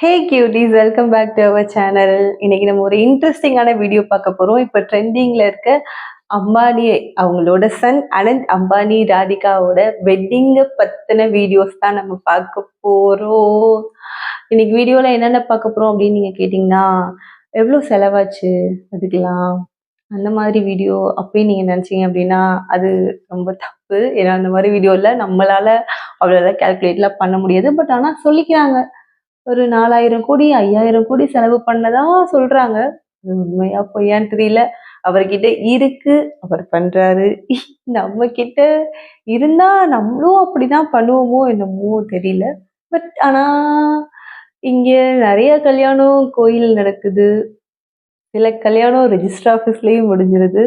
Hey cuties, welcome back to our channel. இன்னைக்கு நம்ம ஒரு இன்ட்ரெஸ்டிங்கான வீடியோ பார்க்க போறோம். இப்போ ட்ரெண்டிங்ல இருக்க அம்பானி அவங்களோட சன் அனந்த் அம்பானி ராதிகாவோட வெட்டிங்க பத்தின வீடியோஸ் தான் நம்ம பார்க்க போறோம். இன்னைக்கு வீடியோல என்னென்ன பார்க்க போறோம் அப்படின்னு நீங்க கேட்டீங்கன்னா, எவ்வளோ செலவாச்சு அதுக்கெல்லாம், அந்த மாதிரி வீடியோ அப்பயே நீங்க நினைச்சீங்க அப்படின்னா அது ரொம்ப தப்பு. ஏன்னா அந்த மாதிரி வீடியோல நம்மளால அவ்வளோதான் கால்குலேட்லாம் பண்ண முடியாது. பட் ஆனால் சொல்லிக்கிறாங்க ஒரு 4000 கோடி 5000 கோடி செலவு பண்ணதா சொல்றாங்க. உண்மையா பொய்யான்னு தெரியல. அவர்கிட்ட இருக்கு, அவர் பண்றாரு. நம்ம கிட்ட இருந்தா நம்மளும் அப்படிதான் பண்ணுவோமோ என்னமோ தெரியல. பட் ஆனா இங்க நிறைய கல்யாணம் கோயில் நடக்குது. சில கல்யாணம் ரெஜிஸ்டர் ஆஃபீஸ்லயும் முடிஞ்சிருது.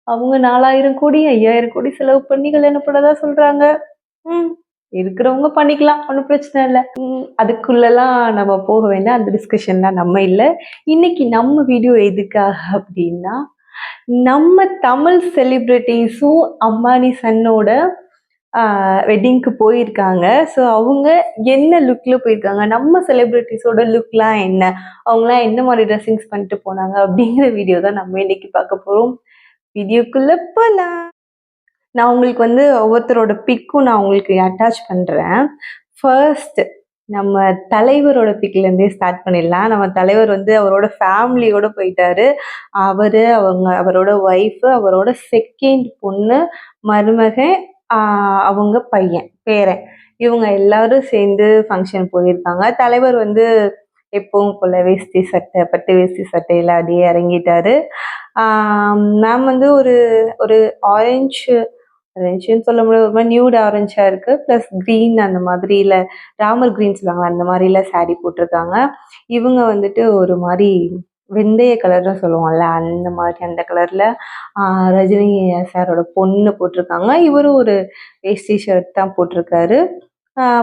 அவங்க 4000 கோடி 5000 கோடி செலவு பண்ணி கல்யாணம் பண்ணதா சொல்றாங்க. ம். இருக்கிறவங்க பண்ணிக்கலாம். ஒண்ணும் பிரச்சனை இல்ல. அதுக்குள்ளலாம் நம்ம போக வேண்டாம். அந்த டிஸ்கஷன்லாம் நம்ம இல்ல. இன்னைக்கு நம்ம வீடியோ எதுக்காக அப்படின்னா, நம்ம தமிழ் செலிபிரிட்டீஸும் அம்பானி சன்னோட வெட்டிங்க்கு போயிருக்காங்க. ஸோ அவங்க என்ன லுக்ல போயிருக்காங்க? நம்ம செலிபிரிட்டீஸோட லுக்லாம் என்ன? அவங்கலாம் என்ன மாரி ட்ரெஸ்ஸிங்ஸ் பண்ணிட்டு போனாங்க? அப்படிங்கிற வீடியோ தான் நம்ம இன்னைக்கு பார்க்க போறோம். வீடியோக்குள்ள போலாம். நான் உங்களுக்கு வந்து ஒவ்வொருத்தரோட பிக்கும் நான் உங்களுக்கு அட்டாச் பண்றேன். ஃபர்ஸ்ட் நம்ம தலைவரோட பிக்லேருந்தே ஸ்டார்ட் பண்ணிடலாம். நம்ம தலைவர் வந்து அவரோட ஃபேமிலியோட போயிட்டாரு. அவரோட ஒய்ஃபு, அவரோட செகண்ட் பொண்ணு, மருமகன், அவங்க பையன், பேரன். இவங்க எல்லாரும் சேர்ந்து ஃபங்க்ஷன் போயிருக்காங்க. தலைவர் வந்து எப்பவும் போல வேஷ்டி சட்டை, பட்டு வேஷ்டி சட்டையில அப்படியே இறங்கிட்டாரு. மேம் வந்து ஒரு ஒரு ஆரஞ்சுன்னு சொல்ல முடியாது, ஒரு மாதிரி நியூட் ஆரஞ்சா இருக்கு, ப்ளஸ் க்ரீன் அந்த மாதிரில ராமர் க்ரீன் சொல்லுவாங்க, அந்த மாதிரில சாரீ போட்டிருக்காங்க. இவங்க வந்துட்டு ஒரு மாதிரி வெந்தய கலர்னு சொல்லுவோம்ல, அந்த மாதிரி அந்த கலர்ல ரஜினி சாரோட பொண்ணு போட்டிருக்காங்க. இவரும் ஒரு வேஷ்டி ஷர்ட் தான் போட்டிருக்காரு.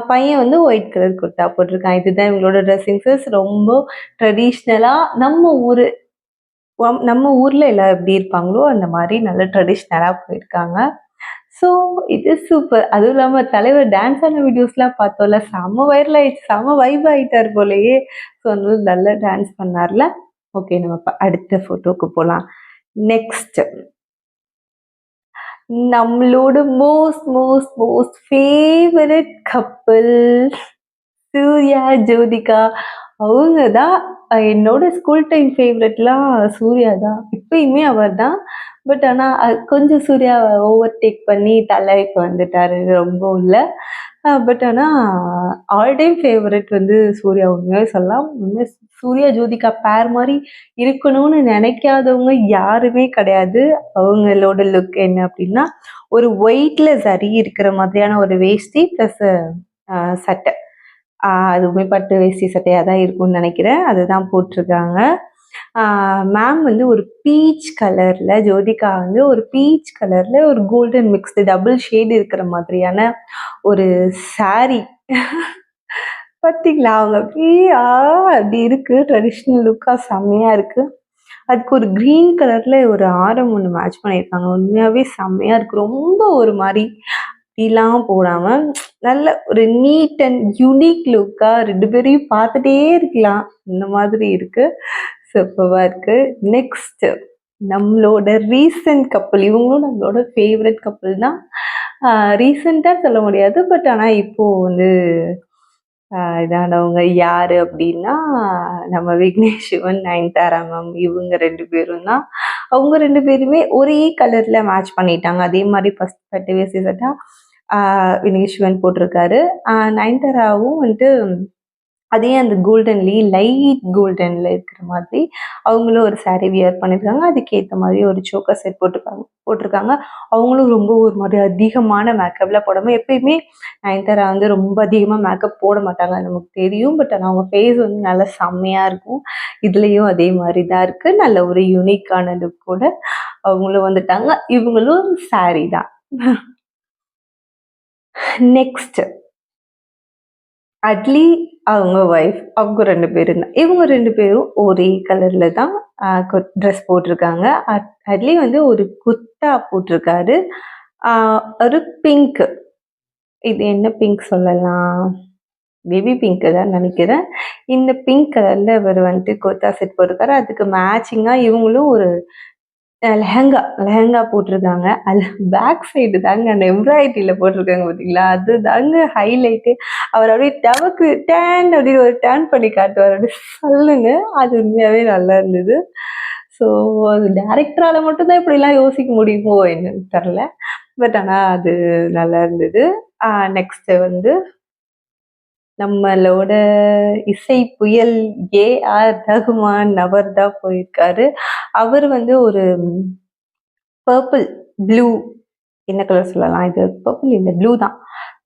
பையன் வந்து ஒயிட் கலர் குர்த்தா போட்டிருக்கான். இதுதான் இவங்களோட ட்ரெஸ்ஸிங் சென்ஸ். ரொம்ப ட்ரெடிஷ்னலா நம்ம ஊர்ல எல்லாம் எப்படி இருப்பாங்களோ அந்த மாதிரி நல்ல ட்ரெடிஷ்னலா போயிருக்காங்க. ஸோ இது சூப்பர். அதுவும் இல்லாம தலைவர் டான்ஸ் ஆன வீடியோஸ்லாம் பார்த்தோம்ல, செம்ம வைரல் ஆயிடுச்சு, செம்ம வைப் ஆயிட்டார் போலயே. ஸோ நல்லா டான்ஸ் பண்ணார்ல. ஓகே, நம்ம அடுத்த ஃபோட்டோக்கு போகலாம். நெக்ஸ்ட் நம்மளோட most most most favourite couple Suriya Jyothika. அவங்க தான் என்னோட ஸ்கூல் டைம் ஃபேவரெட்லாம் சூர்யா தான். இப்பயுமே அவர் தான். பட் ஆனால் கொஞ்சம் சூர்யா ஓவர்டேக் பண்ணி தலைக்கு வந்துட்டாரு, ரொம்ப உள்ள. பட் ஆனால் ஆல் டைம் ஃபேவரெட் வந்து சூர்யா. உண்மையாக சொல்லலாம், சூர்யா ஜோதிகா பேர் மாதிரி இருக்கணும்னு நினைக்காதவங்க யாருமே கிடையாது. அவங்களோட லுக் என்ன அப்படின்னா, ஒரு ஒயிட்ல சரி இருக்கிற மாதிரியான ஒரு வேஷ்டி ப்ளஸ் சட்டை. அதுவுமே பட்டு வேஷ்டி சட்டையாக தான் இருக்கும்னு நினைக்கிறேன். அதுதான் போட்டிருக்காங்க. மேம் வந்து ஒரு பீச் கலரில், ஜோதிகா வந்து ஒரு பீச் கலரில் ஒரு கோல்டன் மிக்ஸ்டு டபுள் ஷேடு இருக்கிற மாதிரியான ஒரு சாரி. பார்த்தீங்களா, அவங்க அப்படியே அப்படி இருக்கு. ட்ரெடிஷ்னல் லுக்காக செம்மையாக இருக்குது. அதுக்கு ஒரு க்ரீன் கலரில் ஒரு ஆரம் ஒன்று மேட்ச் பண்ணியிருக்காங்க. உண்மையாகவே செம்மையாக இருக்குது. ரொம்ப ஒரு மாதிரி இப்படிலாம் போடாமல் நல்ல ஒரு நீட் அண்ட் யூனிக் லுக்காக 2 பேரையும் பார்த்துட்டே இருக்கலாம், இந்த மாதிரி இருக்குது. சூப்பராக இருக்குது. நெக்ஸ்ட் நம்மளோட ரீசன்ட் கப்புள். இவங்களும் நம்மளோட ஃபேவரட் கப்புள் தான். ரீசெண்டாக சொல்ல முடியாது, பட் ஆனால் இப்போது வந்து இதானவங்க யார் அப்படின்னா, நம்ம விக்னேஷ் சிவன், நயன்தாரா மேம். இவங்க 2 பேரும் தான். அவங்க 2 பேருமே ஒரே கலரில் மேட்ச் பண்ணிட்டாங்க. அதே மாதிரி ஃபஸ்ட் பட்டு வேஷ்டி சட்டை விக்னேஷ் சிவன் போட்டிருக்காரு. நயன்தாராவும் வந்துட்டு அதே அந்த கோல்டன்லேயே லைட் கோல்டனில் இருக்கிற மாதிரி அவங்களும் ஒரு சாரீ வியர் பண்ணியிருக்காங்க. அதுக்கேற்ற மாதிரி ஒரு சோக்கர் செட் போட்டிருக்காங்க. அவங்களும் ரொம்ப ஒரு மாதிரி அதிகமான மேக்கப்லாம் போடாமல், எப்பயுமே நயன்தாரா வந்து ரொம்ப அதிகமாக மேக்கப் போட மாட்டாங்க, நமக்கு தெரியும். பட் ஆனால் அவங்க ஃபேஸ் வந்து நல்லா செம்மையாக இருக்கும். இதுலேயும் அதே மாதிரி தான் இருக்குது. நல்ல ஒரு யூனிக்கான லுக்கோட அவங்களும் வந்துட்டாங்க. இவங்களும் சாரீ தான். நெக்ஸ்ட் அட்லி, அவங்க ஒய்ஃப். அவங்க 2 பேரும் தான். இவங்க 2 பேரும் ஒரே கலர்ல தான் ட்ரெஸ் போட்டிருக்காங்க. அட்லி வந்து ஒரு குர்தா போட்டிருக்காரு. ஒரு பிங்க். இது என்ன பிங்க் சொல்லலாம், பேபி பிங்க் தான் நினைக்கிறேன். இந்த பிங்க் கலர்ல இவர் வந்துட்டு குர்தா செட் போட்டிருக்காரு. அதுக்கு மேட்சிங்கா இவங்களும் ஒரு லெஹங்கா போட்டிருக்காங்க. அது பேக் சைடு தாங்க அந்த எம்ப்ராய்டரியில போட்டிருக்காங்க பார்த்தீங்களா? அதுதாங்க ஹைலைட்டே. அவர் அப்படியே டபக்கு டேன் அப்படின்னு ஒரு டேர்ன் பண்ணி காட்டுவார். அப்படியே சல்லுன்னு. அது உண்மையாவே நல்லா இருந்தது. ஸோ அது டைரக்டரால மட்டும் தான் இப்படிலாம் யோசிக்க முடியுமோ என்னன்னு தெரில. பட் ஆனா அது நல்லா இருந்தது. நெக்ஸ்ட் வந்து நம்மளோட இசை புயல் ஏ.ஆர். ரகுமான் அவர் தான் போயிருக்காரு. அவர் வந்து ஒரு பர்பிள், ப்ளூ என்ன கலர் சொல்லலாம்? இது பர்பிள் இல்ல ப்ளூ தான்.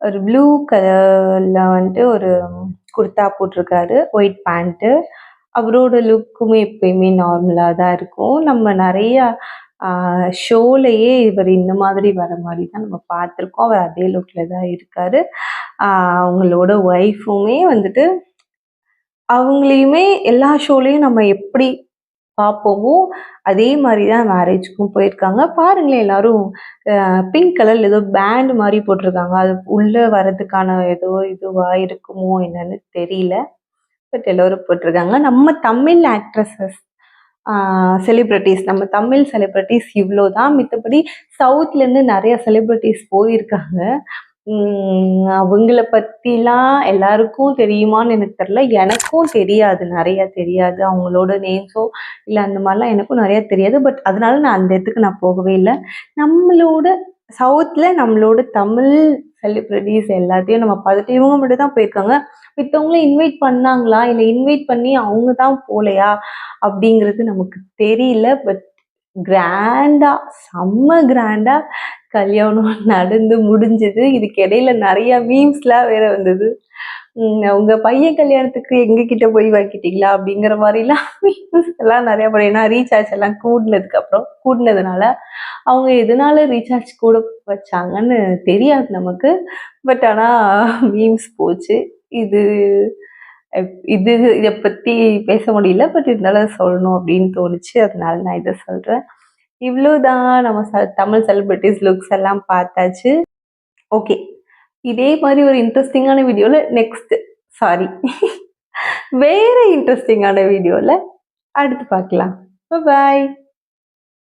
ஒரு ப்ளூ கலர்ல வந்துட்டு ஒரு குர்தா போட்டிருக்காரு. White pant. அவரோட லுக்குமே எப்பயுமே நார்மலா தான் இருக்கும். நம்ம நெறையா ஷோலயே இவர் இந்த மாதிரி வர மாரி தான் நம்ம பார்த்துருக்கோம். அவர் அதே லுக்ல தான் இருக்காரு. அவங்களோட ஒய்ஃபுமே வந்துட்டு அவங்களையுமே எல்லா ஷோலயும் நம்ம எப்படி பார்ப்போமோ, அதே மாரி தான் மேரேஜ்க்கும் போயிருக்காங்க. பாருங்களேன் எல்லாரும் பிங்க் கலர்ல ஏதோ பேண்ட் மாரி போட்டிருக்காங்க. அது உள்ள வரதுக்கான ஏதோ இதுவா இருக்குமோ என்னன்னு தெரியல. பட் எல்லாரும் போட்டிருக்காங்க. நம்ம தமிழ் ஆக்ட்ரஸஸ் செலிபிரிட்டீஸ் நம்ம தமிழ் செலிபிரிட்டீஸ் இவ்வளோ தான். மித்தபடி சவுத்லேருந்து நெறைய செலிபிரிட்டீஸ் போயிருக்காங்க. அவங்கள பத்திலாம் எல்லாருக்கும் தெரியுமான்னு எனக்கு தெரியல. எனக்கும் தெரியாது. நெறைய தெரியாது. அவங்களோட நேம்ஸோ இல்ல அந்த மாரிலாம் எனக்கும் நெறைய தெரியாது. பட் அதனால நான் அந்த இடத்துக்கு நான் போகவே இல்ல. நம்மளோட சவுத்ல நம்மளோட தமிழ் செலிபிரிட்டீஸ் எல்லாத்தையும் நம்ம பார்த்துட்டு இவங்க மட்டும் தான் போயிருக்காங்க. மித்தவங்களும் இன்வைட் பண்ணாங்களா? இல்ல இன்வைட் பண்ணி அவங்க தான் போலையா? அப்படிங்கிறது நமக்கு தெரியல. பட் கிராண்டா செம்ம கிராண்டா கல்யாணம் நடந்து முடிஞ்சது. இதுக்கு இடையில நெறைய மீம்ஸ்லாம் வேற வந்தது. உங்க பையன் கல்யாணத்துக்கு எங்க கிட்ட போய் வாங்கிட்டீங்களா? அப்படிங்கிற மாரிலாம் மீம்ஸ் எல்லாம் நெறைய படம். ஏன்னா ரீசார்ஜ் எல்லாம் கூடுனதுனால அவங்க எதனால ரீசார்ஜ் கூட வச்சாங்கன்னு தெரியாது நமக்கு. பட் ஆனா மீம்ஸ் போச்சு. இது இது இத பத்தி பேச முடியல. பட் இருந்தாலும் சொல்லணும் அப்படின்னு தோணுச்சு. அதனால நான் இத சொல்றேன். இவ்வளோதான் நம்ம தமிழ் செலிபிரிட்டீஸ் லுக்ஸ் எல்லாம் பார்த்தாச்சு. ஓகே. இதே மாரி ஒரு இன்ட்ரஸ்டிங்கான வீடியோல சாரி வேற இன்ட்ரஸ்டிங்கான வீடியோல அடுத்து பார்க்கலாம். பாய்.